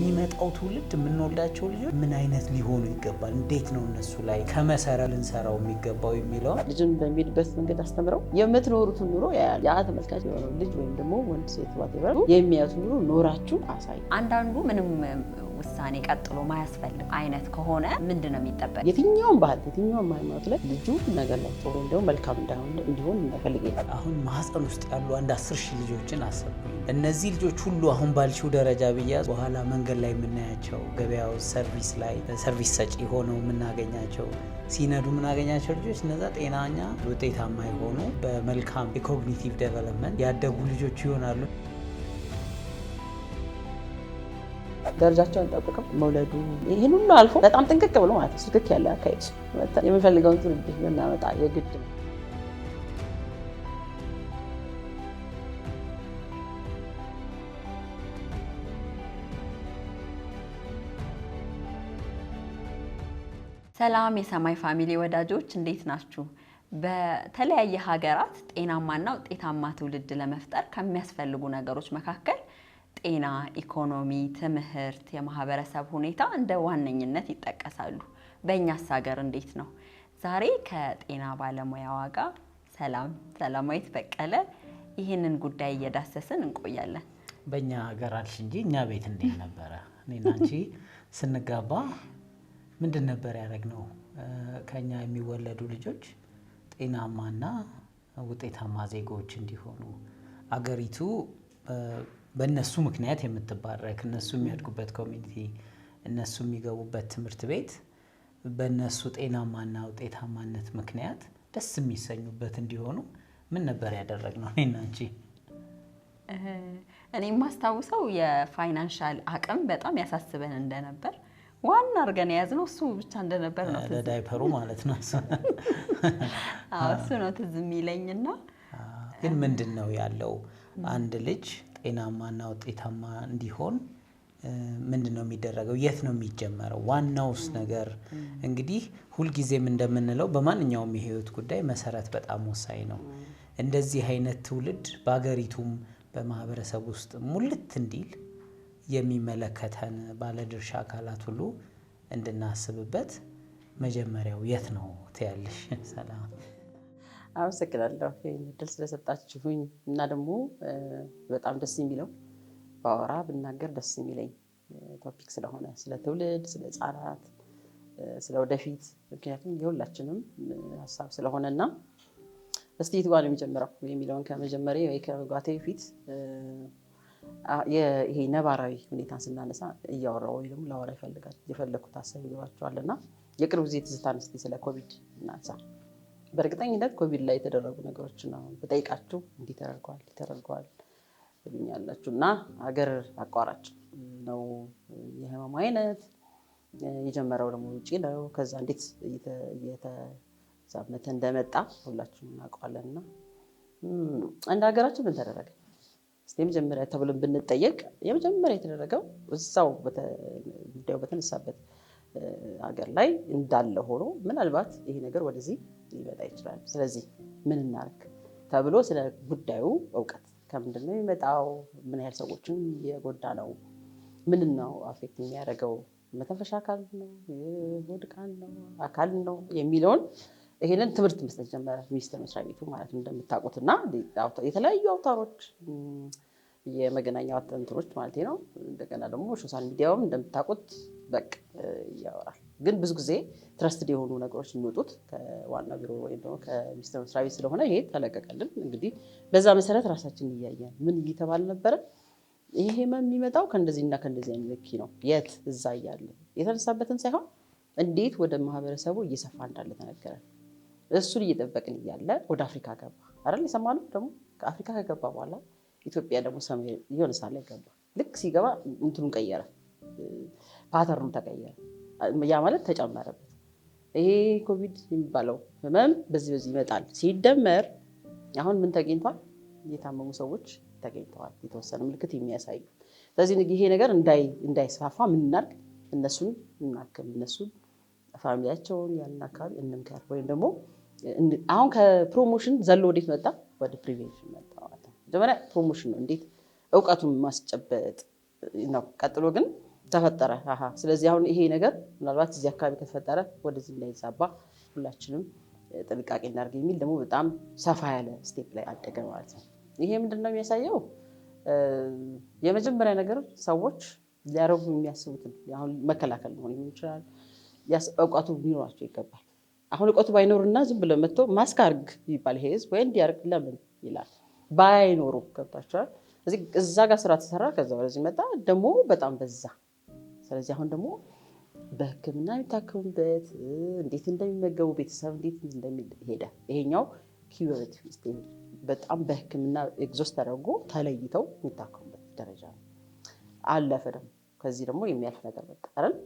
ለሚመጣው ትውልድ የምንወልዳቸው ልጆች ምን አይነት ሊሆኑ ይገባል፣ እንዴት ነው እነሱ ላይ ከመሰረት ልንሰራው የሚገባው የሚለው ልጅን በሚሄድበት መንገድ አስተምረው የምትኖሩትን ኑሮ ያያል። ያ ተመልካች የሆነው ልጅ ወይም ደግሞ ወንድ ሴት ባትበሩ የሚያዩት ኑሮ ኖራችሁ አሳይ። አንዳንዱ ምንም ውሳኔ ቀጥሎ ማያስፈልግ አይነት ከሆነ ምንድነው የሚጠበቅ? የትኛውም ባህል የትኛውም ሃይማኖት ላይ ልጁ ነገር ላይ ጥሩ እንደው መልካም እንዲሆን እንፈልግ። አሁን ማህፀን ውስጥ ያሉ አንድ 10,000 ልጆችን አሰብኩኝ። እነዚህ ልጆች ሁሉ አሁን ባልሽው ደረጃ ብያዝ በኋላ መንገድ ላይ የምናያቸው ገበያው ሰርቪስ ሰጪ ሆነው የምናገኛቸው ሲነዱ የምናገኛቸው ልጆች እነዛ ጤናኛ ውጤታማ የሆኑ በመልካም የኮግኒቲቭ ዴቨሎፕመንት ያደጉ ልጆች ይሆናሉ። ደረጃቸውን ጠብቀው መውለዱ ይህን ሁሉ አልፎ በጣም ጥንቅቅ ብሎ ማለት ነው ትክክል ያለ አካሄድ የምንፈልገውን ትውልድ ልናመጣ የግድ ነው። ሰላም የሰማይ ፋሚሊ ወዳጆች እንዴት ናችሁ? በተለያየ ሀገራት ጤናማና ውጤታማ ትውልድ ለመፍጠር ከሚያስፈልጉ ነገሮች መካከል ጤና፣ ኢኮኖሚ፣ ትምህርት፣ የማህበረሰብ ሁኔታ እንደ ዋነኝነት ይጠቀሳሉ። በእኛስ ሀገር እንዴት ነው? ዛሬ ከጤና ባለሙያዋ ጋር ሰላማዊት በቀለ ይህንን ጉዳይ እየዳሰስን እንቆያለን። በእኛ ሀገር አልሽ እንጂ እኛ ቤት እንዴት ነበረ? እኔና አንቺ ስንጋባ ምንድን ነበር ያደረግነው? ከኛ የሚወለዱ ልጆች ጤናማና ውጤታማ ዜጎች እንዲሆኑ አገሪቱ በእነሱ ምክንያት የምትባረክ እነሱ የሚያድጉበት ኮሚኒቲ እነሱ የሚገቡበት ትምህርት ቤት በእነሱ ጤናማና ውጤታማነት ምክንያት ደስ የሚሰኙበት እንዲሆኑ ምን ነበር ያደረግነው እኔና አንቺ? እኔ የማስታውሰው የፋይናንሻል አቅም በጣም ያሳስበን እንደነበር ዋና አድርገን የያዝነው እሱ ብቻ እንደነበር ነው። ለዳይፐሩ ማለት ነው። እሱ ነው ትዝ የሚለኝና ግን ምንድን ነው ያለው አንድ ልጅ ጤናማና ውጤታማ እንዲሆን ምንድን ነው የሚደረገው? የት ነው የሚጀመረው? ዋናውስ ነገር እንግዲህ ሁልጊዜም እንደምንለው በማንኛውም የህይወት ጉዳይ መሰረት በጣም ወሳኝ ነው። እንደዚህ አይነት ትውልድ በአገሪቱም በማህበረሰብ ውስጥ ሙልት እንዲል የሚመለከተን ባለድርሻ አካላት ሁሉ እንድናስብበት መጀመሪያው የት ነው ትያለሽ? ሰላም አመሰግናለሁ እድል ስለሰጣችሁኝ እና ደግሞ በጣም ደስ የሚለው ባወራ ብናገር ደስ የሚለኝ ቶፒክ ስለሆነ ስለ ትውልድ፣ ስለ ህፃናት፣ ስለ ወደፊት ምክንያቱም የሁላችንም ሀሳብ ስለሆነና እስቲ የት ጋር ነው የሚጀምረው የሚለውን ከመጀመሪያ ወይ ከመጓቴ በፊት ይሄ ነባራዊ ሁኔታን ስናነሳ እያወራው ወይ ደግሞ ላወራ የፈለኩት ሀሳብ ይገባችኋልና የቅርብ ጊዜ ትዝታን እስቲ ስለ ኮቪድ እናንሳ። በእርግጠኝነት ኮቪድ ላይ የተደረጉ ነገሮች ነው በጠይቃችሁ እንዲህ ተደርጓል ብሉኛላችሁ እና ሀገር አቋራጭ ነው የህመሙ አይነት የጀመረው ደግሞ ውጪ ነው። ከዛ እንዴት እየተዛመተ እንደመጣ ሁላችንም እናውቀዋለንና አንድ ሀገራችን ምን ተደረገ? የመጀመሪያ ተብለን ብንጠየቅ የመጀመሪያ የተደረገው እዛው ጉዳዩ በተነሳበት ሀገር ላይ እንዳለ ሆኖ ምናልባት ይሄ ነገር ወደዚህ ሊመጣ ይችላል፣ ስለዚህ ምን እናርግ ተብሎ ስለ ጉዳዩ እውቀት ከምንድን ነው የሚመጣው፣ ምን ያህል ሰዎችን የጎዳ ነው፣ ምን ነው አፌክት የሚያደርገው፣ መተንፈሻ አካል ነው፣ የሆድ ዕቃ ነው፣ አካል ነው የሚለውን ይሄንን ትምህርት መስጠት ጀመረ ሚኒስቴር መስሪያ ቤቱ ማለት ነው። እንደምታውቁትና የተለያዩ አውታሮች የመገናኛ አውታሮች ማለት ነው። እንደገና ደግሞ ሶሻል ሚዲያውም እንደምታውቁት በቃ ያወራል። ግን ብዙ ጊዜ ትረስትድ የሆኑ ነገሮች የሚወጡት ከዋና ቢሮ ወይም ደግሞ ከሚኒስቴር መስሪያ ቤት ስለሆነ ይሄ ተለቀቀልን። እንግዲህ በዛ መሰረት ራሳችን እያየን ምን እየተባለ ነበረ? ይሄ ህመም የሚመጣው ከእንደዚህና ከእንደዚህ አይነት ነው። የት እዛ እያለ የተነሳበትን ሳይሆን እንዴት ወደ ማህበረሰቡ እየሰፋ እንዳለ ተነገረ። እሱን እየጠበቅን እያለ ወደ አፍሪካ ገባ አይደል? የሰማነው ደግሞ ከአፍሪካ ከገባ በኋላ ኢትዮጵያ ደግሞ ሰሜን የሆነ ሳለ ገባ። ልክ ሲገባ እንትኑን ቀየረ፣ ፓተርኑን ተቀየረ። ያ ማለት ተጨመረበት። ይሄ ኮቪድ የሚባለው ህመም በዚህ ይመጣል ሲደመር አሁን ምን ተገኝቷል? የታመሙ ሰዎች ተገኝተዋል፣ የተወሰነ ምልክት የሚያሳዩ። ስለዚህ ይሄ ነገር እንዳይስፋፋ ምን እናድርግ? እነሱን እናክም፣ እነሱን ፋሚሊያቸውን ያንን አካባቢ እንምከር። ወይም ደግሞ አሁን ከፕሮሞሽን ዘሎ ወዴት መጣ? ወደ ፕሪቬንሽን መጣ ማለት ነው። መጀመሪያ ፕሮሞሽን ነው፣ እንዴት እውቀቱን ማስጨበጥ ነው። ቀጥሎ ግን ተፈጠረ። ስለዚህ አሁን ይሄ ነገር ምናልባት እዚህ አካባቢ ከተፈጠረ ወደዚህ እንዳይዛባ ሁላችንም ጥንቃቄ እናድርግ የሚል ደግሞ በጣም ሰፋ ያለ ስቴፕ ላይ አደገ ማለት ነው። ይሄ ምንድነው የሚያሳየው? የመጀመሪያ ነገር ሰዎች ሊያረጉ የሚያስቡትን አሁን መከላከል ነው ሊሆን ይችላል። እውቀቱ ሊኖራቸው ይገባል። አሁን እውቀቱ ባይኖርና ዝም ብለው መጥቶ ማስክ አድርግ ይባል ይሄ ህዝብ ወይ እንዲያርግ ለምን ይላል? ባይኖሩ ገብቷቸዋል። እዛ ጋር ስራ ተሰራ፣ ከዛ ወደዚህ መጣ ደግሞ በጣም በዛ። ስለዚህ አሁን ደግሞ በህክምና የሚታከሙበት እንዴት እንደሚመገቡ ቤተሰብ እንዴት እንደሚሄደ ይሄኛው ኪዩሪቲ ስቴጅ በጣም በህክምና ኤግዞስት ተደርጎ ተለይተው የሚታከሙበት ደረጃ ነው። አለፈ ደግሞ ከዚህ ደግሞ የሚያልፍ ነገር በቃረን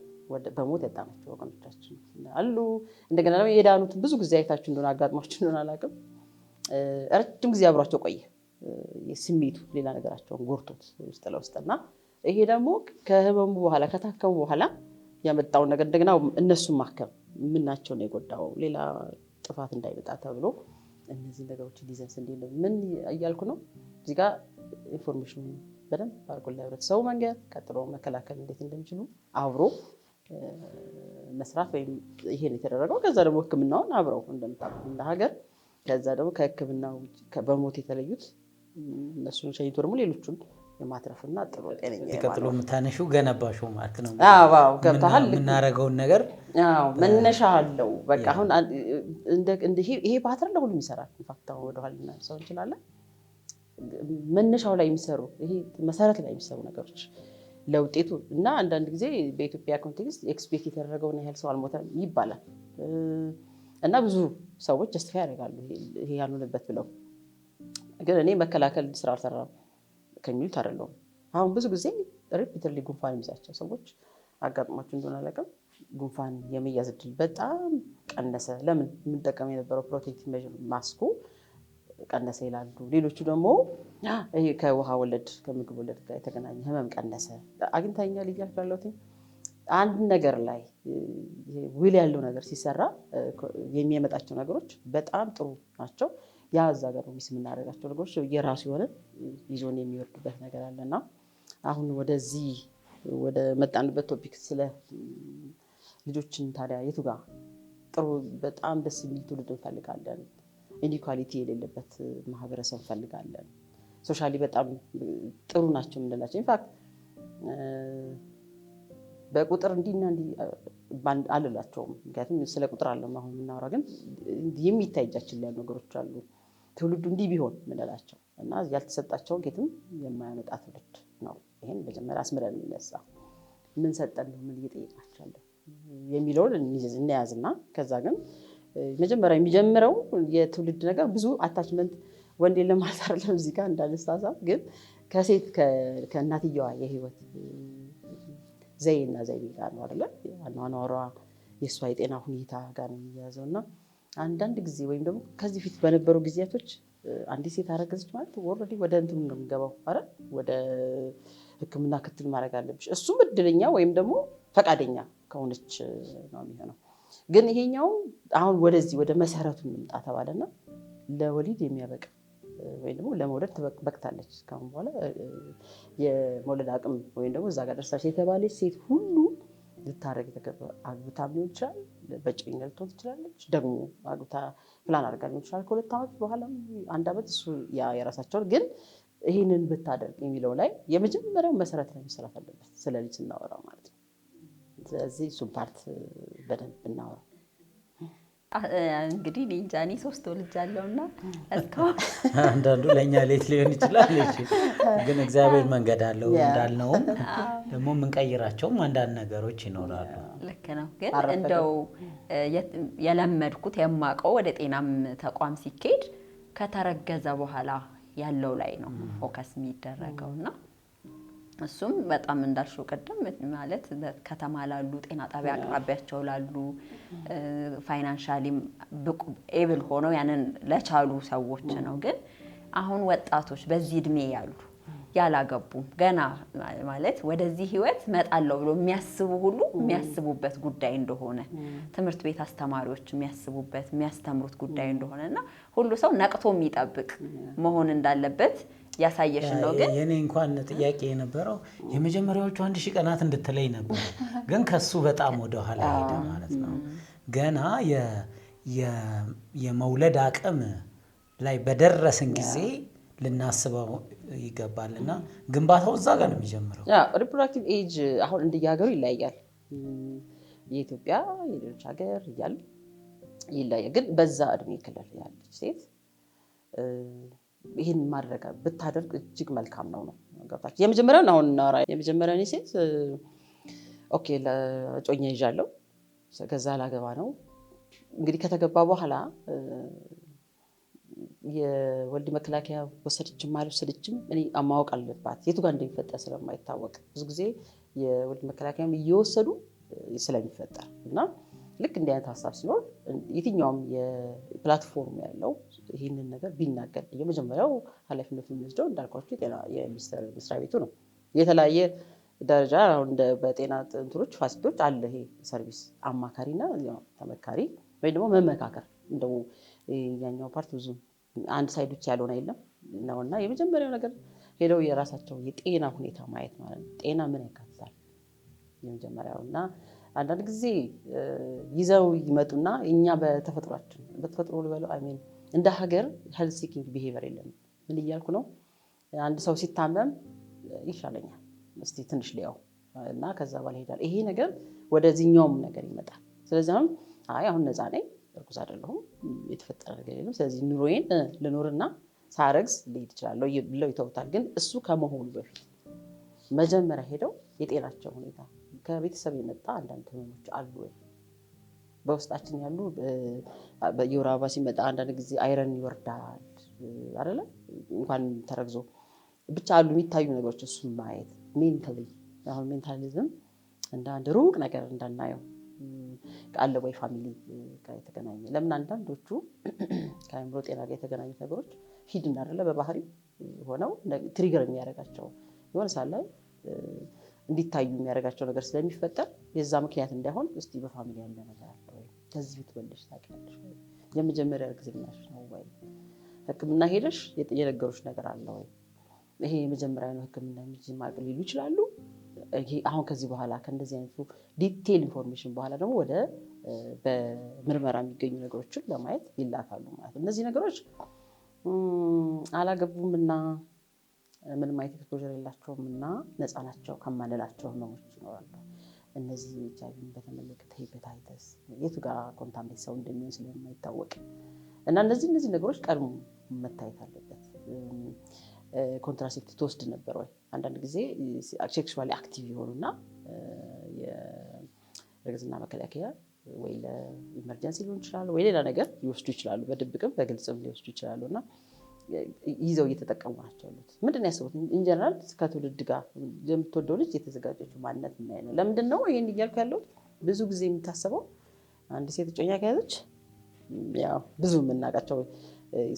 በሞት ያጣናቸው ወገኖቻችን አሉ። እንደገና ደግሞ የዳኑትን ብዙ ጊዜ አይታችሁ እንደሆነ አጋጥሟችሁ እንደሆነ አላውቅም፣ ረጅም ጊዜ አብሯቸው ቆየ ስሜቱ ሌላ ነገራቸውን ጎርቶት ውስጥ ለውስጥና ይሄ ደግሞ ከህመሙ በኋላ ከታከሙ በኋላ ያመጣውን ነገር እንደገና እነሱን ማከም ምናቸው ነው የጎዳው ሌላ ጥፋት እንዳይመጣ ተብሎ እነዚህ ነገሮች ዲዛይንስ እንዴት ነው ምን እያልኩ ነው እዚህ ጋር ኢንፎርሜሽን በደንብ አድርጎ ለህብረተሰቡ መንገር፣ ቀጥሎ መከላከል እንዴት እንደሚችሉ አብሮ መስራት ወይም ይሄን የተደረገው። ከዛ ደግሞ ህክምናውን አብረው እንደምታውቁ እንደ ሀገር ከዛ ደግሞ ከህክምናው በሞት የተለዩት እነሱን ሸኝቶ ደግሞ ሌሎቹን የማትረፍና ጥሩ ጤነኛ ቀጥሎ የምታነሺው ገነባሽው ማለት ነው። አዎ ገብተሃል። የምናደርገውን ነገር መነሻ አለው። በቃ አሁን ይሄ ፓተርን ለሁሉም ይሰራል። ኢንፋክት አሁን ወደኋላ ልናነሳው እንችላለን። መነሻው ላይ የሚሰሩ ይሄ መሰረት ላይ የሚሰሩ ነገሮች ለውጤቱ እና አንዳንድ ጊዜ በኢትዮጵያ ኮንቴክስት ኤክስፔክት የተደረገውን ያህል ሰው አልሞተም ይባላል እና ብዙ ሰዎች ጀስቲፋይ ያደርጋሉ ይሄ ያልሆነበት ብለው። ግን እኔ መከላከል ስራ አልሰራም ከሚሉት አይደለሁም። አሁን ብዙ ጊዜ ሪፒትሊ ጉንፋን የሚይዛቸው ሰዎች አጋጥሟቸው እንደሆነ አላውቅም፣ ጉንፋን የመያዝ እድል በጣም ቀነሰ። ለምን? የምንጠቀም የነበረው ፕሮቴክቲቭ ሜዥር ማስኩ ቀነሰ ይላሉ። ሌሎቹ ደግሞ ይሄ ከውሃ ወለድ ከምግብ ወለድ ጋር የተገናኘ ህመም ቀነሰ። አግኝታኛል እያልኩ ያለሁት አንድ ነገር ላይ ዊል ያለው ነገር ሲሰራ የሚያመጣቸው ነገሮች በጣም ጥሩ ናቸው። ያ እዛ ጋር ሚስ የምናደርጋቸው ነገሮች የራሱ የሆነ ይዞን የሚወርድበት ነገር አለና አሁን ወደዚህ ወደ መጣንበት ቶፒክ ስለ ልጆችን ታዲያ የቱ ጋር ጥሩ በጣም ደስ የሚል ትውልድ እንፈልጋለን። ኢኒኳሊቲ የሌለበት ማህበረሰብ እንፈልጋለን። ሶሻሊ በጣም ጥሩ ናቸው የምንላቸው ኢንፋክት በቁጥር እንዲና እንዲ አልላቸውም፣ ምክንያቱም ስለ ቁጥር አለም አሁን የምናወራ፣ ግን የሚታይ እጃችን ላይ ነገሮች አሉ ትውልዱ እንዲህ ቢሆን ምንላቸው እና ያልተሰጣቸውን ጌትም የማያመጣ ትውልድ ነው። ይሄን መጀመሪያ አስምረን እንነሳ። ምን ሰጠን ነው ምን እየጠየቅናቸው የሚለውን እንያዝና ከዛ ግን መጀመሪያ የሚጀምረው የትውልድ ነገር ብዙ አታችመንት ወንድ የለም ማለት አይደለም። እዚህ ጋር እንዳልሳሳ ግን ከሴት ከእናትየዋ የህይወት ዘይና ዘይቤ ጋር ነው አይደለ? አኗኗሯ የእሷ የጤና ሁኔታ ጋር ነው የሚያዘው እና አንዳንድ ጊዜ ወይም ደግሞ ከዚህ ፊት በነበሩ ጊዜያቶች አንዲት ሴት አረገዘች ማለት ኦልሬዲ ወደ እንትኑ ነው የሚገባው አይደል? ወደ ህክምና ክትል ማድረግ አለብሽ። እሱም እድለኛ ወይም ደግሞ ፈቃደኛ ከሆነች ነው የሚሆነው። ግን ይሄኛው አሁን ወደዚህ ወደ መሰረቱ እንምጣ ተባለና ለወሊድ የሚያበቃ ወይም ደግሞ ለመውለድ በቅታለች ካሁን በኋላ የመውለድ አቅም ወይም ደግሞ እዛ ጋር ደርሳች የተባለች ሴት ሁሉ ልታረግ የተገባ አግብታም ሊሆን ይችላል፣ በጭኛ ልትሆን ትችላለች፣ ደግሞ አግብታ ፕላን አድርጋ ሊሆን ይችላል ከ2 ዓመት በኋላም 1 ዓመት እሱ የራሳቸውን ግን ይህንን ብታደርግ የሚለው ላይ የመጀመሪያው መሰረት ላይ መሰራት አለበት ስለ ልጅ ስናወራ ማለት ነው። ስለዚህ እሱን ፓርት በደንብ እናወራ። እንግዲህ ሊንጃኒ 3 ወልጃለሁና እስካሁን አንዳንዱ ለኛ ሌት ሊሆን ይችላል፣ ግን እግዚአብሔር መንገድ አለው እንዳልነውም ደግሞ የምንቀይራቸውም አንዳንድ ነገሮች ይኖራሉ። ልክ ነው። ግን እንደው የለመድኩት የማውቀው ወደ ጤናም ተቋም ሲኬድ ከተረገዘ በኋላ ያለው ላይ ነው ፎከስ የሚደረገውና እሱም በጣም እንዳልሽው ቀደም ማለት ከተማ ላሉ ጤና ጣቢያ አቅራቢያቸው ላሉ ፋይናንሻሊ ብቁ ኤብል ሆነው ያንን ለቻሉ ሰዎች ነው። ግን አሁን ወጣቶች በዚህ እድሜ ያሉ ያላገቡ ገና ማለት ወደዚህ ህይወት መጣለው ብሎ የሚያስቡ ሁሉ የሚያስቡበት ጉዳይ እንደሆነ ትምህርት ቤት አስተማሪዎች የሚያስቡበት የሚያስተምሩት ጉዳይ እንደሆነና ሁሉ ሰው ነቅቶ የሚጠብቅ መሆን እንዳለበት ያሳየሽን ነው። ግን የኔ እንኳን ጥያቄ የነበረው የመጀመሪያዎቹ 1000 ቀናት እንድትለይ ነበር፣ ግን ከሱ በጣም ወደ ኋላ ሄደ ማለት ነው። ገና የመውለድ አቅም ላይ በደረስን ጊዜ ልናስበው ይገባልና ግንባታው እዛ ጋር ነው የሚጀምረው። ሪፕሮዳክቲቭ ኤጅ አሁን እንደየሀገሩ ይለያያል። የኢትዮጵያ የሌሎች ሀገር እያሉ ይለያያል። ግን በዛ እድሜ ክልል ያለች ሴት ይህን ማድረግ ብታደርግ እጅግ መልካም ነው። ገብታችሁ የመጀመሪያውን አሁን እናወራ። የመጀመሪያውን ሴት ኦኬ ለጮኛ ይዣለሁ፣ ከዛ ላገባ ነው። እንግዲህ ከተገባ በኋላ የወልድ መከላከያ ወሰደችም አልወሰደችም እኔ ማወቅ አለባት፣ የቱ ጋር እንደሚፈጠር ስለማይታወቅ ብዙ ጊዜ የወልድ መከላከያም እየወሰዱ ስለሚፈጠር እና ልክ እንዲህ አይነት ሀሳብ ሲኖር የትኛውም የፕላትፎርም ያለው ይህንን ነገር ቢናገር የመጀመሪያው ኃላፊነቱ የሚወስደው እንዳልኳቸው የጤና የሚኒስቴር መስሪያ ቤቱ ነው። የተለያየ ደረጃ አሁን በጤና ጥንትሮች ፋሲሊቲዎች አለ። ይሄ ሰርቪስ አማካሪና ተመካሪ ወይ ደግሞ መመካከር እንደው ያኛው ፓርት ብዙ አንድ ሳይዶች ያልሆነ የለም ነውና የመጀመሪያው ነገር ሄደው የራሳቸው የጤና ሁኔታ ማየት ማለት ነው። ጤና ምን ያካትታል የመጀመሪያው እና አንዳንድ ጊዜ ይዘው ይመጡና እኛ በተፈጥሮ ልበለው አይሜን እንደ ሀገር ሄልዝ ሲኪንግ ቢሄቪየር የለም። ምን እያልኩ ነው? አንድ ሰው ሲታመም ይሻለኛል እስቲ ትንሽ ሊያው እና ከዛ በኋላ ሄዳል። ይሄ ነገር ወደዚህኛውም ነገር ይመጣል። ስለዚህ አሁን ነፃ ነኝ፣ እርጉዝ አይደለሁም፣ የተፈጠረ ነገር የለም፣ ስለዚህ ኑሮዬን ልኖርና ሳረግዝ ልሄድ እችላለሁ ብለው ይተውታል። ግን እሱ ከመሆኑ በፊት መጀመሪያ ሄደው የጤናቸው ሁኔታ ከቤተሰብ የመጣ አንዳንድ ህመሞች አሉ ወይ በውስጣችን ያሉ የወር አበባ ሲመጣ አንዳንድ ጊዜ አይረን ይወርዳል አይደለ? እንኳን ተረግዞ ብቻ አሉ የሚታዩ ነገሮች። እሱን ማየት ሜንታሊ አሁን ሜንታሊዝም እንደ አንድ ሩቅ ነገር እንዳናየው ቃለ ወይ ፋሚሊ ጋር የተገናኘ ለምን አንዳንዶቹ ከአእምሮ ጤና ጋር የተገናኙ ነገሮች ሂድን አይደለ በባህሪ ሆነው ትሪገር የሚያደርጋቸው የሆነ ሰዓት ላይ እንዲታዩ የሚያደርጋቸው ነገር ስለሚፈጠር የዛ ምክንያት እንዳይሆን እስቲ በፋሚሊ ያለ ነገር አለ ወይ? ከዚህ ብትወልደሽ ታውቂያለሽ ወይ? የመጀመሪያ እርግዝናሽ ነው ወይ? ሕክምና ሄደሽ የነገሩሽ ነገር አለ ወይ? ይሄ የመጀመሪያ ነው ሕክምና የሚጀምር ሊሉ ይችላሉ። አሁን ከዚህ በኋላ ከእንደዚህ አይነቱ ዲቴል ኢንፎርሜሽን በኋላ ደግሞ ወደ በምርመራ የሚገኙ ነገሮችን ለማየት ይላካሉ ማለት ነው። እነዚህ ነገሮች አላገቡም እና ምንም አይነት ኤክስፖዠር የላቸውም እና ነፃ ናቸው ከማንላቸው ህመሞች ይኖራሉ። እነዚህ ኤችአይቪን በተመለከተ ሄፓታይተስ የቱ ጋር ኮንታሚኔት ሰው እንደሚሆን ስለማይታወቅ እና እነዚህ ነገሮች ቀድሞ መታየት አለበት። ኮንትራሴፕቲቭ ትወስድ ነበር ወይ? አንዳንድ ጊዜ ሴክሹዋሊ አክቲቭ የሆኑና የእርግዝና መከላከያ ወይ ለኢመርጀንሲ ሊሆን ይችላሉ ወይ ሌላ ነገር ሊወስዱ ይችላሉ። በድብቅም በግልጽም ሊወስዱ ይችላሉ እና ይዘው እየተጠቀሙ ናቸው ያሉት። ምንድን ነው ያሰቡት? ኢንጀነራል ከትውልድ ጋር የምትወደው ልጅ የተዘጋጀችው ማንነት ምን ነው? ለምንድን ነው ይሄን እያልኩ ያለሁት? ብዙ ጊዜ የሚታሰበው አንድ ሴት እጮኛ ከያዘች ያው ብዙ የምናውቃቸው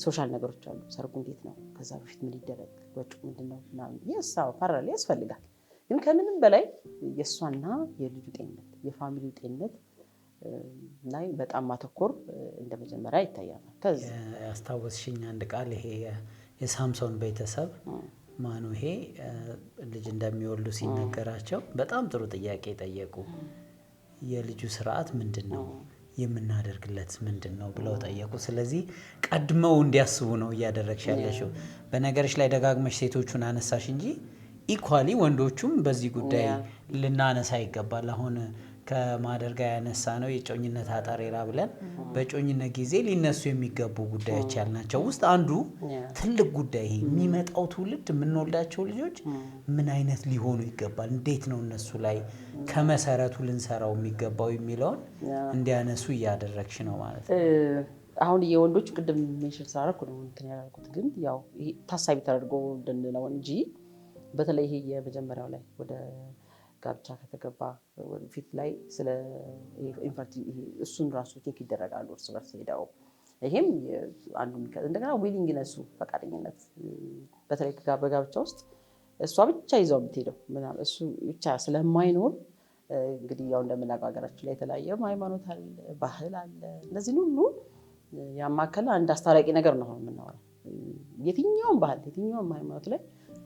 ሶሻል ነገሮች አሉ። ሰርጉ እንዴት ነው? ከዛ በፊት ምን ይደረግ? ወጪ ምንድነው? ምናምን የሳው ፓራሌ ያስፈልጋል። ግን ከምንም በላይ የእሷና የልጁ ጤንነት የፋሚሊው ጤንነት ላይ በጣም ማተኮር እንደ መጀመሪያ ይታያል። ከዛ ያስታወስሽኝ አንድ ቃል ይሄ የሳምሶን ቤተሰብ ማኑሄ ልጅ እንደሚወልዱ ሲነገራቸው በጣም ጥሩ ጥያቄ ጠየቁ። የልጁ ስርዓት ምንድነው? የምናደርግለት ምንድነው ብለው ጠየቁ። ስለዚህ ቀድመው እንዲያስቡ ነው እያደረግሽ ያለሽው። በነገርሽ ላይ ደጋግመሽ ሴቶቹን አነሳሽ እንጂ ኢኳሊ ወንዶቹም በዚህ ጉዳይ ልናነሳ ይገባል። አሁን ከማደር ጋር ያነሳ ነው የጮኝነት አጠሬራ ብለን በጮኝነት ጊዜ ሊነሱ የሚገቡ ጉዳዮች ያልናቸው ውስጥ አንዱ ትልቅ ጉዳይ ይሄ የሚመጣው ትውልድ የምንወልዳቸው ልጆች ምን አይነት ሊሆኑ ይገባል፣ እንዴት ነው እነሱ ላይ ከመሰረቱ ልንሰራው የሚገባው የሚለውን እንዲያነሱ እያደረግሽ ነው ማለት ነው። አሁን የወንዶች ቅድም ሜንሽን ስላደረኩ ነው እንትን ያልኩት፣ ግን ያው ታሳቢ ተደርጎ እንድንለው እንጂ በተለይ ይሄ የመጀመሪያው ላይ ወደ ጋብቻ ከተገባ ፊት ላይ ስለ ኢንፈርቲሊቲ እሱን ራሱ ቼክ ይደረጋሉ እርስ በርስ ሄደው። ይሄም አንዱ እንደገና ዊሊንግነሱ ፈቃደኝነት፣ በተለይ በጋብቻ ውስጥ እሷ ብቻ ይዘው የምትሄደው ምናምን እሱ ብቻ ስለማይኖር እንግዲህ ያው እንደምናውቀው ሀገራችን ላይ የተለያየ ሃይማኖት አለ፣ ባህል አለ። እነዚህን ሁሉ ያማከለ አንድ አስታራቂ ነገር ነው የምናወራው። የትኛውም ባህል የትኛውም ሃይማኖት ላይ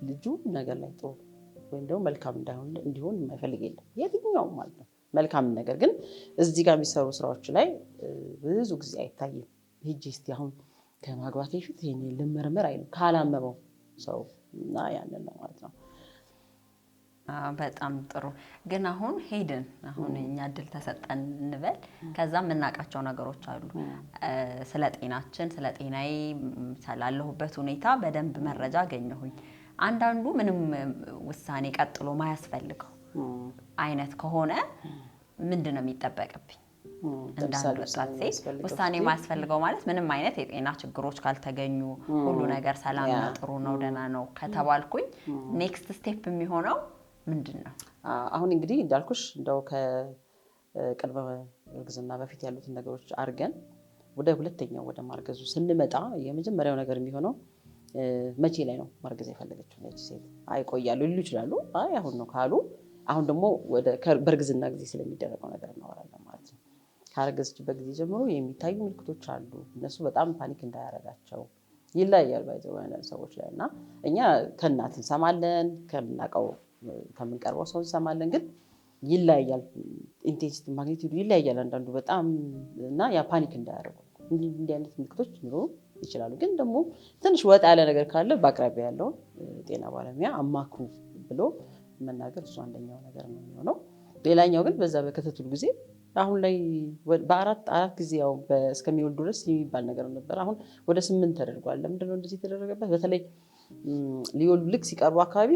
ልጁ ነገር ላይ ጥሩ ወይም ደግሞ መልካም እንዲሆን የማይፈልግ የለም የትኛውም ማለት ነው። መልካም ነገር ግን እዚህ ጋር የሚሰሩ ስራዎች ላይ ብዙ ጊዜ አይታይም። ሂጂ እስቲ አሁን ከማግባት በፊት ይሄን ልመርመር አይልም ካላመመው ሰው እና ያንን ነው ማለት ነው። በጣም ጥሩ። ግን አሁን ሄድን አሁን እኛ እድል ተሰጠን እንበል ከዛ የምናውቃቸው ነገሮች አሉ ስለ ጤናችን ስለ ጤናዬ ስላለሁበት ሁኔታ በደንብ መረጃ አገኘሁኝ። አንዳንዱ ምንም ውሳኔ ቀጥሎ ማያስፈልገው አይነት ከሆነ ምንድነው የሚጠበቅብኝ? እንዳንዱ ወጣት ሴት ውሳኔ ማያስፈልገው ማለት ምንም አይነት የጤና ችግሮች ካልተገኙ ሁሉ ነገር ሰላም ነው ጥሩ ነው ደህና ነው ከተባልኩኝ ኔክስት ስቴፕ የሚሆነው ምንድነው? አሁን እንግዲህ እንዳልኩሽ እንደው ከቅድመ እርግዝና በፊት ያሉትን ነገሮች አድርገን ወደ ሁለተኛው ወደ ማርገዙ ስንመጣ የመጀመሪያው ነገር የሚሆነው መቼ ላይ ነው ማርገዝ የፈለገችው ነች ሴት? አይቆያሉ ሊሉ ይችላሉ። አይ አሁን ነው ካሉ አሁን ደግሞ ወደ በእርግዝና ጊዜ ስለሚደረገው ነገር እናወራለን ማለት ነው። ካረገዝችበት ጊዜ ጀምሮ የሚታዩ ምልክቶች አሉ። እነሱ በጣም ፓኒክ እንዳያረጋቸው ይለያያል ባይዘው አንዳንድ ሰዎች ላይ እና እኛ ከእናት እንሰማለን ከምናውቀው ከምንቀርበው ሰው እንሰማለን ግን ይለያያል። ኢንቴንሲቲ ማግኒቲዩዱ ይለያያል አንዳንዱ በጣም እና ያ ፓኒክ እንዳያደርጉ እንዲህ አይነት ምልክቶች ሊኖሩ ይችላሉ። ግን ደግሞ ትንሽ ወጣ ያለ ነገር ካለ በአቅራቢያ ያለውን ጤና ባለሙያ አማክሩ ብሎ መናገር እሱ አንደኛው ነገር ነው የሚሆነው። ሌላኛው ግን በዛ በክትትሉ ጊዜ አሁን ላይ በአራት ጊዜ ያው እስከሚወልዱ ድረስ የሚባል ነገር ነበር። አሁን ወደ 8 ተደርጓል። ለምንድን ነው እንደዚህ የተደረገበት? በተለይ ሊወልዱ ልክ ሲቀርቡ አካባቢ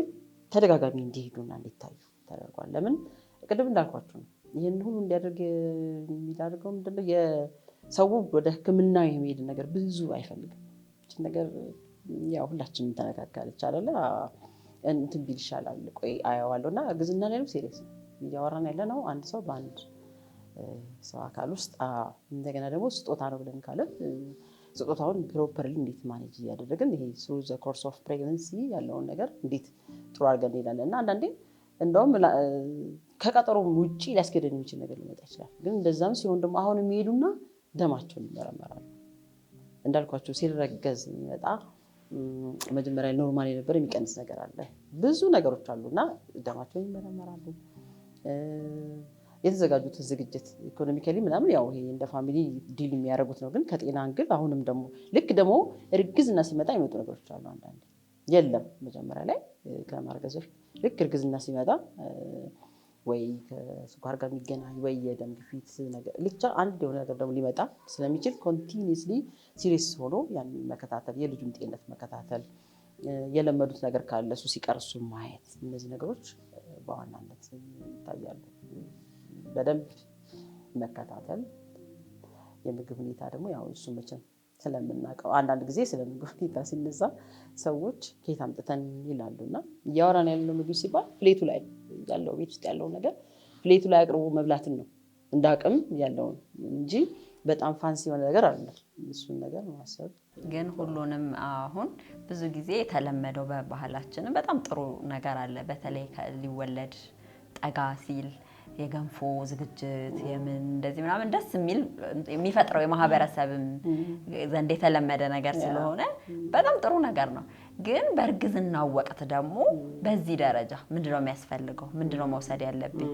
ተደጋጋሚ እንዲሄዱና እንዲታዩ ተደርጓል። ለምን? ቅድም እንዳልኳችሁ ነው። ይህን ሁሉ እንዲያደርግ የሚዳርገው ምንድነው? የሰው ወደ ሕክምና የሚሄድ ነገር ብዙ አይፈልግም። እችን ነገር ያው ሁላችንም ተነጋጋለች አይደለ? እንትን ቢል ይሻላል ቆይ አየዋለሁ እና እርግዝና ላይ ነው ሲሪየስ እያወራን ያለ ነው አንድ ሰው በአንድ ሰው አካል ውስጥ እንደገና ደግሞ ስጦታ ነው ብለን ካለ ስጦታውን ፕሮፐርሊ እንዴት ማኔጅ እያደረግን ይሄ ስሩ ዘ ኮርስ ኦፍ ፕሬግነንሲ ያለውን ነገር እንዴት ጥሩ አድርገን እንሄዳለን እና አንዳንዴ እንደውም ከቀጠሮ ውጪ ሊያስገደድ የሚችል ነገር ሊመጣ ይችላል። ግን እንደዛም ሲሆን ደግሞ አሁን የሚሄዱና ደማቸውን ይመረመራሉ። እንዳልኳቸው ሲረገዝ የሚመጣ መጀመሪያ ኖርማል የነበረ የሚቀንስ ነገር አለ። ብዙ ነገሮች አሉና ደማቸውን ይመረመራሉ። የተዘጋጁትን ዝግጅት ኢኮኖሚካሊ ምናምን ያው ይሄ እንደ ፋሚሊ ዲል የሚያደርጉት ነው። ግን ከጤና አንግል አሁንም ደግሞ ልክ ደግሞ እርግዝና ሲመጣ የሚመጡ ነገሮች አሉ። አንዳንዴ የለም መጀመሪያ ላይ ከማርገዝ በፊት ልክ እርግዝና ሲመጣ ወይ ከስኳር ጋር የሚገናኝ ወይ የደም ግፊት ነገር ብቻ አንድ የሆነ ነገር ደግሞ ሊመጣ ስለሚችል ኮንቲኒየስሊ ሲሪየስ ሆኖ ያን መከታተል የልጁን ጤንነት መከታተል የለመዱት ነገር ካለ እሱ ሲቀርሱ ማየት እነዚህ ነገሮች በዋናነት ይታያሉ። በደንብ መከታተል የምግብ ሁኔታ ደግሞ ያው እሱ መቼም ስለምናውቀው አንዳንድ ጊዜ ስለምግብ ሁኔታ ሲነሳ ሰዎች ከየት አምጥተን ይላሉና እያወራን ያለው ምግብ ሲባል ፕሌቱ ላይ ያለው ቤት ውስጥ ያለው ነገር ፕሌቱ ላይ አቅርቦ መብላትን ነው እንዳቅም ያለውን እንጂ በጣም ፋንሲ የሆነ ነገር አይደለም። እሱን ነገር ማሰብ ግን ሁሉንም አሁን ብዙ ጊዜ የተለመደው በባህላችን በጣም ጥሩ ነገር አለ። በተለይ ሊወለድ ጠጋ ሲል የገንፎ ዝግጅት የምን እንደዚህ ምናምን ደስ የሚል የሚፈጥረው የማህበረሰብም ዘንድ የተለመደ ነገር ስለሆነ በጣም ጥሩ ነገር ነው። ግን በእርግዝናው ወቅት ደግሞ በዚህ ደረጃ ምንድነው የሚያስፈልገው? ምንድነው መውሰድ ያለብኝ?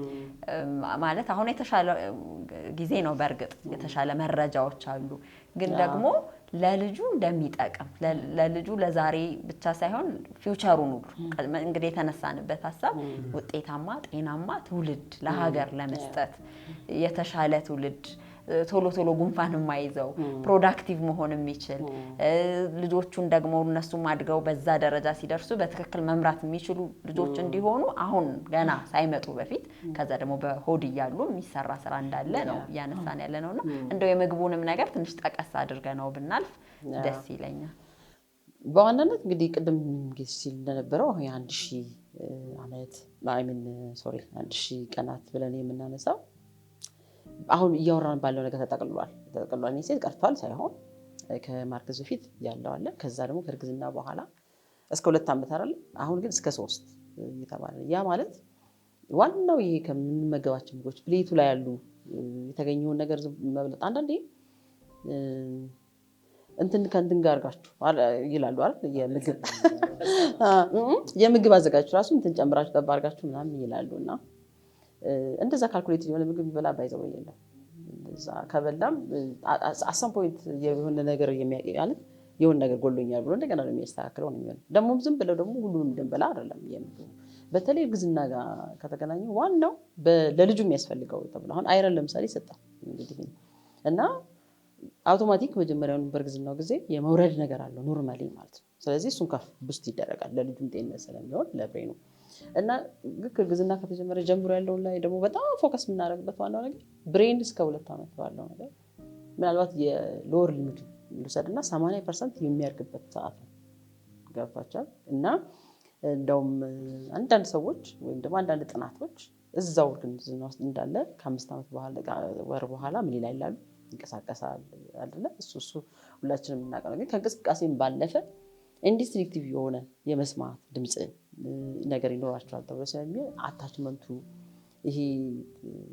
ማለት አሁን የተሻለ ጊዜ ነው። በእርግጥ የተሻለ መረጃዎች አሉ። ግን ደግሞ ለልጁ እንደሚጠቅም ለልጁ ለዛሬ ብቻ ሳይሆን ፊውቸሩን ሁሉ እንግዲህ የተነሳንበት ሀሳብ ውጤታማ ጤናማ ትውልድ ለሀገር ለመስጠት የተሻለ ትውልድ ቶሎ ቶሎ ጉንፋን የማይዘው ፕሮዳክቲቭ መሆን የሚችል ልጆቹን ደግሞ እነሱም አድገው በዛ ደረጃ ሲደርሱ በትክክል መምራት የሚችሉ ልጆች እንዲሆኑ አሁን ገና ሳይመጡ በፊት ከዛ ደግሞ በሆድ እያሉ የሚሰራ ስራ እንዳለ ነው ያነሳን ያለ ነውና እንደው የምግቡንም ነገር ትንሽ ጠቀስ አድርገነው ብናልፍ ደስ ይለኛል። በዋናነት እንግዲህ ቅድም ሲል እንደነበረው የ1000 ዓመት የ1000 ቀናት ብለን የምናነሳው አሁን እያወራን ባለው ነገር ተጠቅልሏል። ሴት ቀርቷል ሳይሆን ከማርገዝ በፊት ያለው አለ። ከዛ ደግሞ ከእርግዝና በኋላ እስከ 2 ዓመት አይደል? አሁን ግን እስከ 3 እየተባለ ያ ማለት ዋናው ይሄ ከምንመገባቸው ምግቦች ፕሌቱ ላይ ያሉ የተገኘውን ነገር መብለጥ አንዳንዴ እንትን ከእንትን ጋር አድርጋችሁ ይላሉ አይደል? የምግብ አዘጋጅቱ ራሱ እንትን ጨምራችሁ ጠባ አድርጋችሁ ምናምን ይላሉ። እና እንደዛ ካልኩሌት የሆነ ምግብ ይበላ ባይዘው የለም። እንደዛ ከበላም አሰም ፖይንት የሆነ ነገር የሚያውቃል የሆነ ነገር ጎሎኛል ብሎ እንደገና ነው የሚያስተካክለው ነው የሚሆነው። ደግሞ ዝም ብለው ደግሞ ሁሉንም እንደንበላ አይደለም የምግብ በተለይ እርግዝና ጋር ከተገናኘ ዋናው ለልጁ የሚያስፈልገው ተብሎ አሁን አይረን ለምሳሌ ይሰጣል እንግዲህ እና አውቶማቲክ መጀመሪያውን በእርግዝናው ጊዜ የመውረድ ነገር አለው ኖርማሊ ማለት ነው። ስለዚህ እሱን ከፍ ቡስት ይደረጋል ለልጁም ጤንነት ስለሚሆን ለብሬኑ እና ልክ እርግዝና ከተጀመረ ጀምሮ ያለው ላይ ደግሞ በጣም ፎከስ የምናደርግበት ዋናው ነገር ብሬን እስከ 2 ዓመት ባለው ነገር ምናልባት የሎወር ሊሚቱ ልውሰድና 80% የሚያድግበት ሰዓት ነው። ገብቷቸዋል። እና እንደውም አንዳንድ ሰዎች ወይም ደግሞ አንዳንድ ጥናቶች እዛው እርግዝና ውስጥ እንዳለ ከ5 ዓመት ወር በኋላ ምን ይላሉ ይንቀሳቀሳል አይደለ? እሱ ሁላችንም የምናውቀው ነው። ግን ከእንቅስቃሴም ባለፈ ኢንዲስትሪክቲቭ የሆነ የመስማት ድምፅ ነገር ይኖራቸዋል ተብሎ ስለሚል አታችመንቱ ይሄ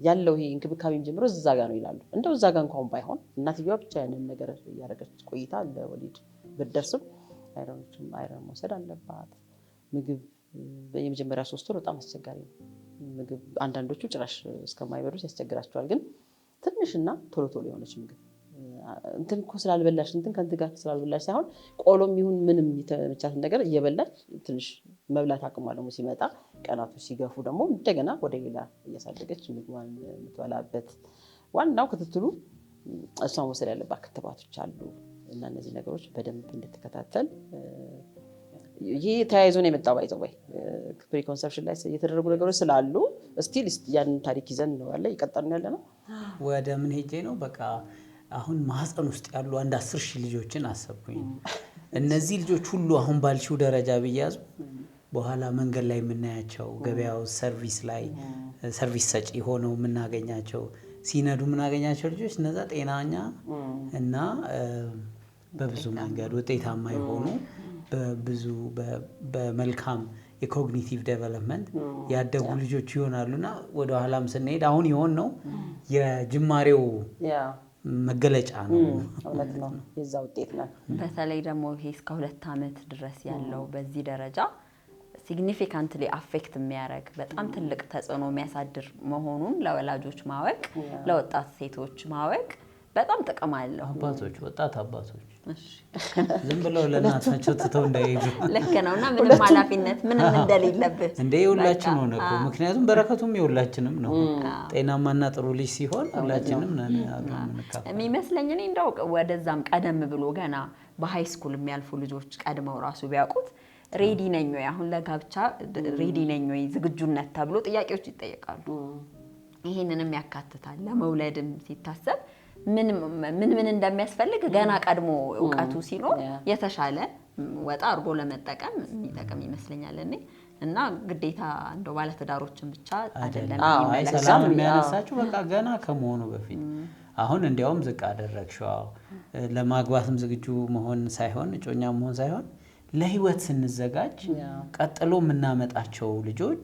ያለው ይሄ እንክብካቤም ጀምሮ እዛ ጋር ነው ይላሉ። እንደው እዛ ጋር እንኳን ባይሆን እናትየዋ ብቻ ያንን ነገር እያደረገች ቆይታ ለወሊድ ብትደርስም አይረን መውሰድ አለባት። ምግብ የመጀመሪያ 3 ወር በጣም አስቸጋሪ ነው። ምግብ አንዳንዶቹ ጭራሽ እስከማይበሉት ያስቸግራቸዋል። ግን ትንሽና ቶሎ ቶሎ የሆነች ምግብ እንትን እኮ ስላልበላሽ እንትን ከእንትን ጋር ስላልበላሽ ሳይሆን ቆሎም ይሁን ምንም የተመቻትን ነገር እየበላች ትንሽ መብላት አቅሟ ደግሞ ሲመጣ ቀናቶች ሲገፉ ደግሞ እንደገና ወደ ሌላ እያሳደገች ምግቧን የምትበላበት ዋናው ክትትሉ እሷን መውሰድ ያለባት ክትባቶች አሉ እና እነዚህ ነገሮች በደንብ እንድትከታተል ይሄ ተያይዞ ነው የመጣው። ባይዘወይ ፕሪኮንሰፕሽን ላይ የተደረጉ ነገሮች ስላሉ ስቲል ያንን ታሪክ ይዘን ነው ያለ ይቀጥላል ያለ ነው። ወደ ምን ሄጄ ነው በቃ አሁን ማህፀን ውስጥ ያሉ አንድ 10,000 ልጆችን አሰብኩኝ። እነዚህ ልጆች ሁሉ አሁን ባልሽው ደረጃ ቢያዙ በኋላ መንገድ ላይ የምናያቸው ገበያው ሰርቪስ ላይ ሰርቪስ ሰጪ ሆነው የምናገኛቸው ሲነዱ የምናገኛቸው ልጆች እነዛ ጤናኛ እና በብዙ መንገድ ውጤታማ የሆኑ በብዙ በመልካም የኮግኒቲቭ ዴቨሎፕመንት ያደጉ ልጆች ይሆናሉና ወደ ኋላም ስንሄድ አሁን የሆን ነው የጅማሬው መገለጫ ነው። እውነት ነው የዛ ውጤት ነው። በተለይ ደግሞ ይሄ እስከ 2 ዓመት ድረስ ያለው በዚህ ደረጃ ሲግኒፊካንትሊ አፌክት የሚያደርግ በጣም ትልቅ ተጽዕኖ የሚያሳድር መሆኑን ለወላጆች ማወቅ ለወጣት ሴቶች ማወቅ በጣም ጥቅም አለው። አባቶች ወጣት አባቶች ዝም ብለው ለእናታቸው ትተው እንዳይሄዱ ልክ ነውና ምንም ኃላፊነት ምንም እንደሌለበት እንደ የሁላችን ሆነ እኮ ምክንያቱም በረከቱም የሁላችንም ነው። ጤናማና ጥሩ ልጅ ሲሆን ሁላችንም ነን የሚመስለኝ። እኔ እንደው ወደዛም ቀደም ብሎ ገና በሃይ ስኩል የሚያልፉ ልጆች ቀድመው ራሱ ቢያውቁት ሬዲ ነኝ ወይ አሁን ለጋብቻ ሬዲ ነኝ ወይ ዝግጁነት ተብሎ ጥያቄዎች ይጠየቃሉ። ይሄንንም ያካትታል። ለመውለድም ሲታሰብ ምን እንደሚያስፈልግ ገና ቀድሞ እውቀቱ ሲኖር የተሻለ ወጣ አርጎ ለመጠቀም የሚጠቅም ይመስለኛል። እና ግዴታ እንደው ባለትዳሮችን ብቻ አይደለም ሰላም የሚያነሳችሁ በቃ ገና ከመሆኑ በፊት አሁን እንዲያውም ዝቅ አደረግሽው ለማግባትም ዝግጁ መሆን ሳይሆን እጮኛ መሆን ሳይሆን ለህይወት ስንዘጋጅ ቀጥሎ የምናመጣቸው ልጆች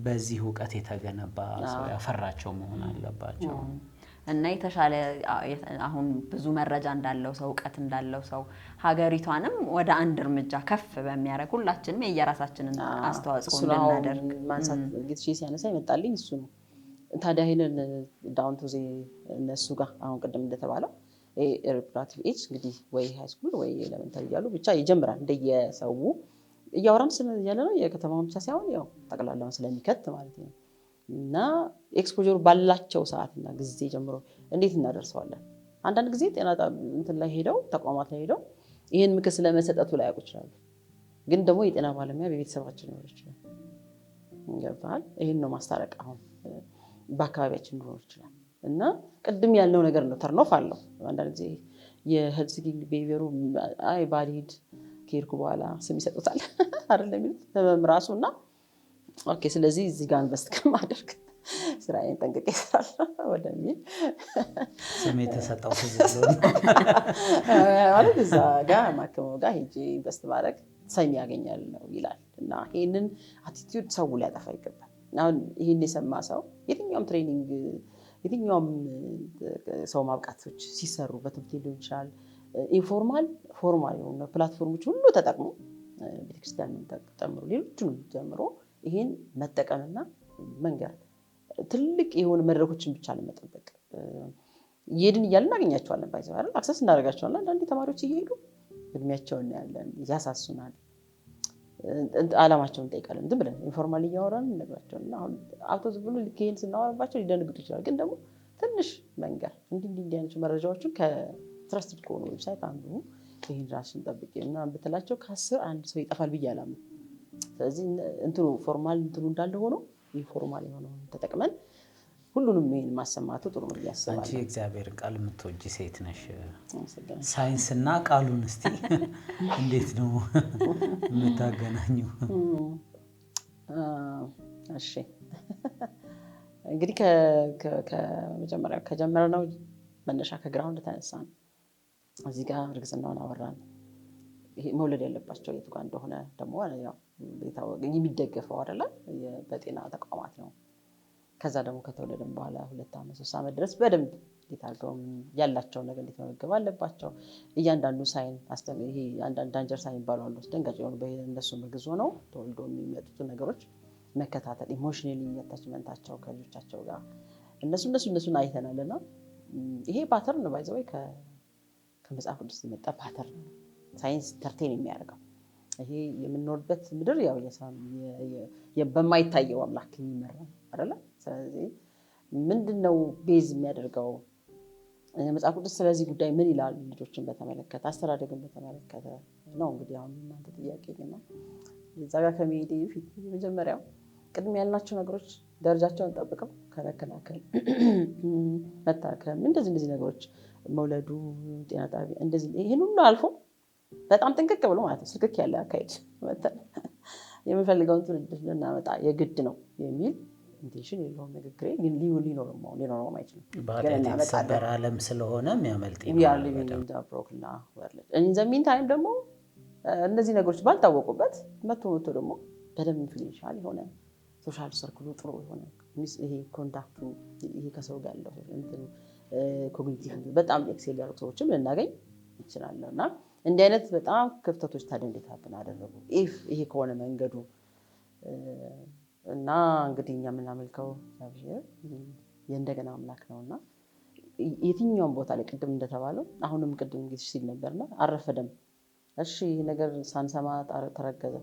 በዚህ እውቀት የተገነባ ሰው ያፈራቸው መሆን አለባቸው። እና የተሻለ አሁን ብዙ መረጃ እንዳለው ሰው እውቀት እንዳለው ሰው ሀገሪቷንም ወደ አንድ እርምጃ ከፍ በሚያደርግ ሁላችንም የየራሳችንን አስተዋጽኦ እናደርግ ማንሳት ግጥሽ ሲያነሳ ይመጣልኝ እሱ ነው። ታዲያ ይሄንን ዳውን ቱ እነሱ ጋር አሁን ቅድም እንደተባለው ሪፕሮዳክቲቭ ኤጅ እንግዲህ ወይ ሃይ ስኩል ወይ ኤሌመንተሪ እያሉ ብቻ ይጀምራል። እንደየሰው እያወራን ያለ ነው የከተማውን ብቻ ሳይሆን ያው ጠቅላላውን ስለሚከት ማለት ነው። እና ኤክስፖዠሩ ባላቸው ሰዓትና ጊዜ ጀምሮ እንዴት እናደርሰዋለን? አንዳንድ ጊዜ ጤና እንትን ላይ ሄደው ተቋማት ላይ ሄደው ይሄን ምክር ስለመሰጠቱ ላይ ያውቁ ይችላሉ። ግን ደግሞ የጤና ባለሙያ በቤተሰባችን ነው ይችላል ይገባል። ይሄን ነው ማስታረቅ አሁን በአካባቢያችን ሊኖር ይችላል። እና ቅድም ያልነው ነገር ነው ተርኖፍ አለው። አንዳንድ ጊዜ የሄልዝ ሲኪንግ ቢሄቪየሩ አይ ባሊድ ከሄድኩ በኋላ ስም ይሰጡታል አይደለም የሚሉት ህመም ራሱና ኦኬ ስለዚህ እዚህ ጋር ኢንቨስት ከማድረግ ስራዬን ጠንቅቄ እሰራለሁ ወደሚል ስም የተሰጠው ፍዝሎ ማለት እዛ ጋር ማከመው ጋር ሄጄ ኢንቨስት ማድረግ ሰሚ ያገኛለሁ ይላል። እና ይህንን አቲቲዩድ ሰው ሊያጠፋ ይገባል። አሁን ይህን የሰማ ሰው የትኛውም ትሬኒንግ የትኛውም ሰው ማብቃቶች ሲሰሩ በትምህርት ሊሆን ይችላል ኢንፎርማል ፎርማል የሆኑ ፕላትፎርሞች ሁሉ ተጠቅሞ ቤተክርስቲያን ተጠምሮ ሌሎቹንም ጀምሮ ይሄን መጠቀምና መንገር ትልቅ የሆነ መድረኮችን ብቻ ለመጠበቅ ይሄድን እያልን እናገኛቸዋለን ባይዘው አይደል አክሰስ እናደርጋቸዋለን አንዳንድ ተማሪዎች እየሄዱ እድሜያቸውን ያለን ያሳሱናል ዓላማቸውን ጠይቃለን ዝም ብለን ኢንፎርማሊ እያወራን እንነግራቸዋለን አሁን አውቶስ ብሎ ልክሄን ስናወራባቸው ሊደነግጡ ይችላል ግን ደግሞ ትንሽ መንገር እንዲህ አይነት መረጃዎችን ከትረስትድ ከሆኑ ዌብሳይት አንዱ ይሄን ራስን ጠብቄና በተላቸው ከ10 አንድ ሰው ይጠፋል ብዬ አላምንም ስለዚህ እንትኑ ፎርማል እንትኑ እንዳለ ሆኖ ኢንፎርማል የሆነው ተጠቅመን ሁሉንም ይሄን ማሰማቱ ጥሩ ነው ያስባል አንቺ እግዚአብሔር ቃል የምትወጂ ሴት ነሽ ሳይንስና ቃሉን እስቲ እንዴት ነው የምታገናኙ እሺ እንግዲህ ከመጀመሪያው ከጀመረው መነሻ ከግራውንድ ተነሳን እዚህ ጋር እርግዝናውን አወራን ይሄ መውለድ ያለባቸው የቱ ጋር እንደሆነ ደግሞ ያው የሚደገፈው አይደለ በጤና ተቋማት ነው ከዛ ደግሞ ከተወለደም በኋላ 2 ዓመት 3 ዓመት ድረስ በደንብ ሊታርገው ያላቸው ነገር እንዴት መመገብ አለባቸው እያንዳንዱ ሳይን ይሄ አንዳንድ ዳንጀር ሳይን ይባላሉ አስደንጋጭ የሆኑ በእነሱ ምግዝ ሆነው ተወልዶ የሚመጡት ነገሮች መከታተል ኢሞሽናሊ አታችመንታቸው ከልጆቻቸው ጋር እነሱን አይተናልና ይሄ ፓተርን ነው ባይዘው ከመጽሐፍ ቅዱስ የመጣ ፓተርን ነው ሳይንስ ተርቴን የሚያደርገው ይሄ የምንኖርበት ምድር ያው በማይታየው አምላክ የሚመራ አይደለ ስለዚህ ምንድነው ቤዝ የሚያደርገው መጽሐፍ ቅዱስ ስለዚህ ጉዳይ ምን ይላል ልጆችን በተመለከተ አስተዳደግን በተመለከተ ነው እንግዲህ አሁን እናንተ ጥያቄና እዛ ጋር ከመሄዴ በፊት የመጀመሪያው ቅድም ያልናቸው ነገሮች ደረጃቸውን ጠብቀው ከመከላከል መታከም እንደዚህ ነገሮች መውለዱ ጤና ጣቢያ እንደዚህ ይሄን ሁሉ አልፎ በጣም ጥንቅቅ ብሎ ማለት ነው ስልክክ ያለ አካሄድ መተን የምፈልገውን ትውልድ ልናመጣ የግድ ነው የሚል ኢንቴንሽን የለውም ንግግሬ ግን ሊኖረው አይችልም በኃጢአት የተሰበረ ዓለም ስለሆነ የሚያመልጥ ብሮክና ወርልድ ኢን ዘ ሚን ታይም ደግሞ እነዚህ ነገሮች ባልታወቁበት መቶ ደግሞ በደንብ ኢንፍሉዌንሻል የሆነ ሶሻል ሰርክሉ ጥሩ የሆነ ይሄ ኮንታክቱ ይሄ ከሰው ጋር ያለው እንትን ኮግኒቲቭ በጣም ኤክሴል ያደረጉ ሰዎችም ልናገኝ እንችላለንና እንዲህ አይነት በጣም ክፍተቶች ታዲያ እንዴት አደረጉ ይሄ ከሆነ መንገዱ እና እንግዲህ እኛ የምናመልከው እግዚአብሔር የእንደገና አምላክ ነውና የትኛውም ቦታ ላይ ቅድም እንደተባለው አሁንም ቅድም ጊዜ ሲል ነበርና አረፈደም እሺ ነገር ሳንሰማ ተረገዘ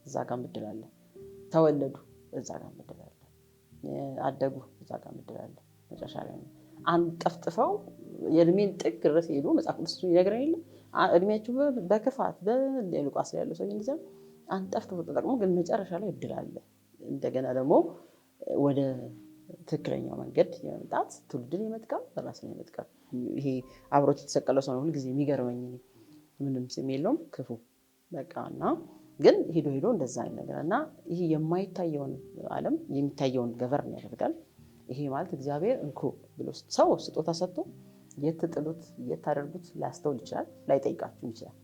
እዛ ጋር ምድላለ ተወለዱ እዛ ጋር ምድላለ አደጉ እዛ ጋር ምድላለ መጨረሻ ላይ አንጠፍጥፈው የእድሜን ጥግ ድረስ ሄዱ መጽሐፍ ቅዱስ ይነግረን የለ እድሜያቸው በክፋት በሉቃስ ላይ ያለው ሰው እንግዲህ አንጠፍጥፈው ተጠቅሞ ግን መጨረሻ ላይ እድላለ እንደገና ደግሞ ወደ ትክክለኛው መንገድ የመምጣት ትውልድን የመጥቀም ራስን የመጥቀም ይሄ አብሮት የተሰቀለው ሰው ሁሉ ጊዜ የሚገርመኝ ምንም ስም የለውም ክፉ በቃና ግን ሄዶ እንደዛ ነገርና ይሄ የማይታየውን ዓለም የሚታየውን ገቨርን ያደርጋል ይሄ ማለት እግዚአብሔር እንኩ ብሎ ሰው ስጦታ ሰጥቶ የትጥሉት የታደርጉት ላስተውል ይችላል ላይጠይቃችሁ ይችላል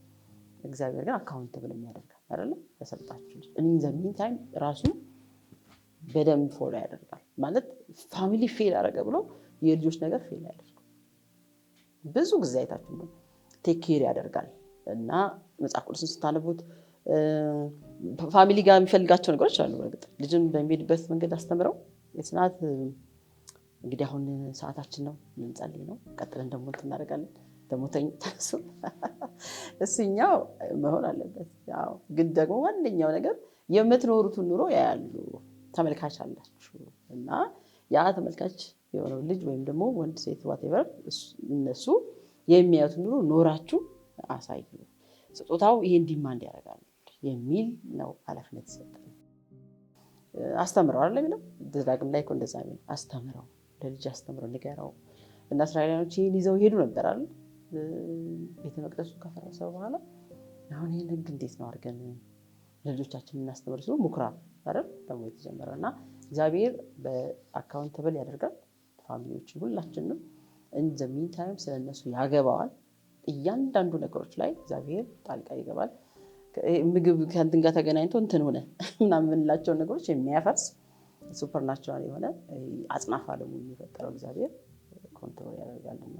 እግዚአብሔር ግን አካውንተብል የሚያደርጋል አይደል ተሰጣችሁ ኢን ዘ ሚን ታይም ራሱ በደም ፎሎ ያደርጋል ማለት ፋሚሊ ፌል አደረገ ብሎ የልጆች ነገር ፌል ያደርጋል ብዙ ጊዜ አይታችሁ ነው ቴክ ኬር ያደርጋል እና መጽሐፍ ቅዱስን ስታነቡት ፋሚሊ ጋር የሚፈልጋቸው ነገሮች አሉ በርግጥ ልጅን በሚሄድበት መንገድ አስተምረው የጽናት እንግዲህ አሁን ሰዓታችን ነው እንጸልይ ነው ቀጥለን ደግሞ እናደርጋለን ደግሞ ተነሱ እሱኛው መሆን አለበት ያው ግን ደግሞ ዋነኛው ነገር የምትኖሩትን ኑሮ ያያሉ ተመልካች አላችሁ እና ያ ተመልካች የሆነው ልጅ ወይም ደግሞ ወንድ ሴት whatever እነሱ የሚያዩትን ኑሮ ኖራችሁ አሳዩ ስጦታው ይሄን ዲማንድ ያደርጋል የሚል ነው ኃላፊነት ይሰጣል አስተምረው አይደል የሚለው ዳግም ላይ እንደዛ ነው አስተምረው ለልጅ አስተምረው ንገረው እና እስራኤላውያን ይሄን ይዘው ሄዱ ነበር አይደል ቤተ መቅደሱ ከፈረሰ በኋላ አሁን ይሄን ህግ እንዴት ነው አድርገን ለልጆቻችን እናስተምር ሲሉ ሙክራብ አይደል ደግሞ የተጀመረና እግዚአብሔር በአካውንተብል ያደርጋል ፋሚሊዎችን ሁላችንም in the meantime ስለነሱ ያገባዋል እያንዳንዱ ነገሮች ላይ እግዚአብሔር ጣልቃ ይገባል ምግብ ከእንትን ጋር ተገናኝቶ እንትን ሆነ ምናምን የምንላቸው ነገሮች የሚያፈርስ ሱፐርናቹራል የሆነ አጽናፍ ዓለሙን የፈጠረው እግዚአብሔር ኮንትሮል ያደርጋልና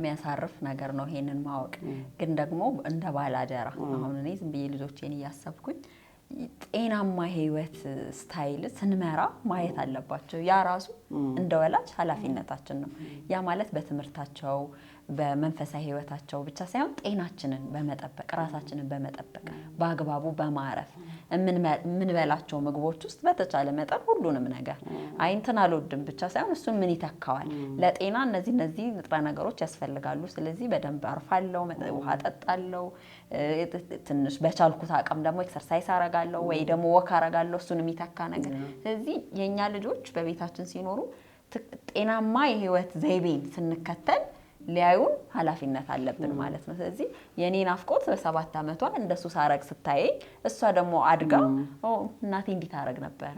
የሚያሳርፍ ነገር ነው ይሄንን ማወቅ። ግን ደግሞ እንደ ባላደራ አሁን እኔ ዝም ብዬ ልጆቼን እያሰብኩኝ ጤናማ ህይወት ስታይል ስንመራ ማየት አለባቸው። ያ ራሱ እንደ ወላጅ ኃላፊነታችን ነው። ያ ማለት በትምህርታቸው በመንፈሳዊ ህይወታቸው ብቻ ሳይሆን ጤናችንን በመጠበቅ ራሳችንን በመጠበቅ በአግባቡ በማረፍ የምንበላቸው ምግቦች ውስጥ በተቻለ መጠን ሁሉንም ነገር እንትን አልወድም ብቻ ሳይሆን እሱን ምን ይተካዋል፣ ለጤና እነዚህ ንጥረ ነገሮች ያስፈልጋሉ፣ ስለዚህ በደንብ አርፋለሁ፣ ውሃ ጠጣለሁ፣ ትንሽ በቻልኩት አቅም ደግሞ ኤክሰርሳይዝ አረጋለሁ ወይ ደግሞ ወክ አረጋለሁ፣ እሱን የሚተካ ነገር። ስለዚህ የኛ ልጆች በቤታችን ሲኖሩ ጤናማ የህይወት ዘይቤን ስንከተል ሊያዩን ኃላፊነት አለብን ማለት ነው። ስለዚህ የኔ ናፍቆት በ7 ዓመቷ እንደሱ ሳረግ ስታይ እሷ ደግሞ አድጋ እናቴ እንዲህ ታረግ ነበር፣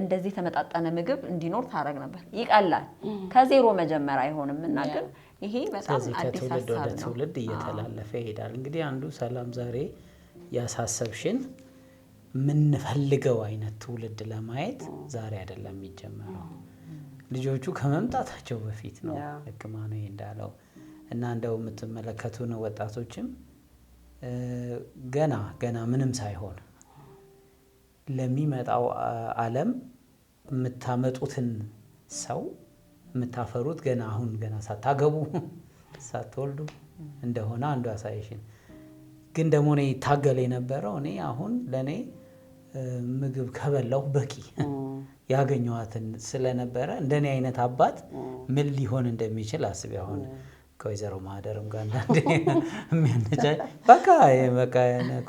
እንደዚህ ተመጣጣነ ምግብ እንዲኖር ታረግ ነበር። ይቀላል ከዜሮ መጀመር አይሆንም እና ግን ይሄ በጣም አዲስ ሀሳብ ነው። ትውልድ እየተላለፈ ይሄዳል። እንግዲህ አንዱ ሰላም ዛሬ ያሳሰብሽን ምንፈልገው አይነት ትውልድ ለማየት ዛሬ አይደለም የሚጀመረው፣ ልጆቹ ከመምጣታቸው በፊት ነው። ህክማኑ እንዳለው እና እንደው የምትመለከቱ ነው ወጣቶችም ገና ምንም ሳይሆን ለሚመጣው ዓለም የምታመጡትን ሰው የምታፈሩት ገና ሳታገቡ ሳትወልዱ እንደሆነ አንዱ አሳይሽን። ግን ደግሞ እኔ ታገል የነበረው እኔ አሁን ለኔ ምግብ ከበላው በቂ ያገኘዋትን ስለነበረ እንደኔ አይነት አባት ምን ሊሆን እንደሚችል አስቢ። አሁን ከወይዘሮ ማህደርም ጋር አንዳንዴ የሚያነጫ በቃ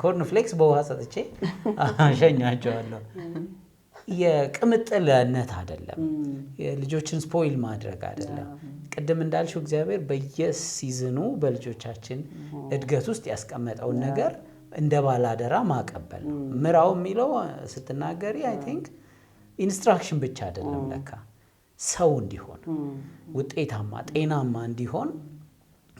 ኮርን ፍሌክስ በውሃ ሰጥቼ አሸኛቸዋለሁ። የቅምጥልነት አይደለም፣ ልጆችን ስፖይል ማድረግ አይደለም። ቅድም እንዳልሽው እግዚአብሔር በየሲዝኑ በልጆቻችን እድገት ውስጥ ያስቀመጠውን ነገር እንደ ባላደራ ማቀበል ነው። ምራው የሚለው ስትናገሪ አይ ቲንክ ኢንስትራክሽን ብቻ አይደለም፣ ለካ ሰው እንዲሆን ውጤታማ ጤናማ እንዲሆን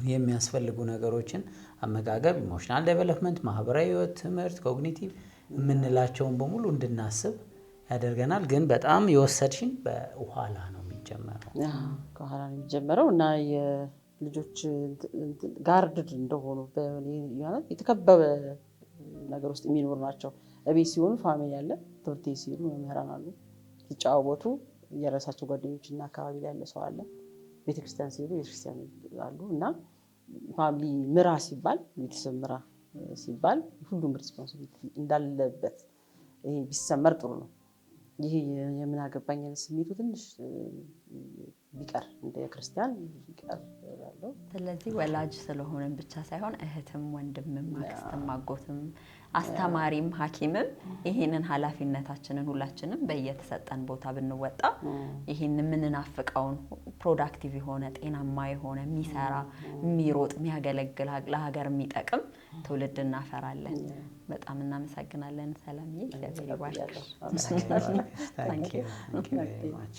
የሚያስፈልጉ ነገሮችን አመጋገብ፣ ኢሞሽናል ዴቨሎፕመንት፣ ማህበራዊ ህይወት፣ ትምህርት፣ ኮግኒቲቭ የምንላቸውን በሙሉ እንድናስብ ያደርገናል። ግን በጣም የወሰድሽን በኋላ ነው የሚጀመረው። ከኋላ ነው የሚጀመረው እና የልጆች ጋርድድ እንደሆኑ የተከበበ ነገር ውስጥ የሚኖሩ ናቸው። እቤት ሲሆኑ ፋሚሊ አለ፣ ትምህርት ቤት ሲሄዱ መምህራን አሉ፣ ሲጫወቱ የራሳቸው ጓደኞች እና አካባቢ ላይ ያለ ሰው አለ፣ ቤተክርስቲያን ሲሄዱ ቤተክርስቲያን አሉ እና ፋሚሊ ምራ ሲባል ቤተሰብ ምራ ሲባል ሁሉም ሪስፖንሲቢሊቲ እንዳለበት ይሄ ቢሰመር ጥሩ ነው። ይሄ የምን አገባኝ ስሜቱ ትንሽ ቢቀር እንደ ክርስቲያን ቢቀር ያለው። ስለዚህ ወላጅ ስለሆነን ብቻ ሳይሆን እህትም፣ ወንድምም፣ አክስትም፣ አጎትም፣ አስተማሪም፣ ሐኪምም ይሄንን ኃላፊነታችንን ሁላችንም በየተሰጠን ቦታ ብንወጣ ይሄን የምንናፍቀውን ፕሮዳክቲቭ የሆነ ጤናማ የሆነ የሚሰራ የሚሮጥ የሚያገለግል ለሀገር የሚጠቅም ትውልድ እናፈራለን። በጣም እናመሰግናለን ሰላምዬ። እግዚአብሔር ይባርክሽ። Thank you very much.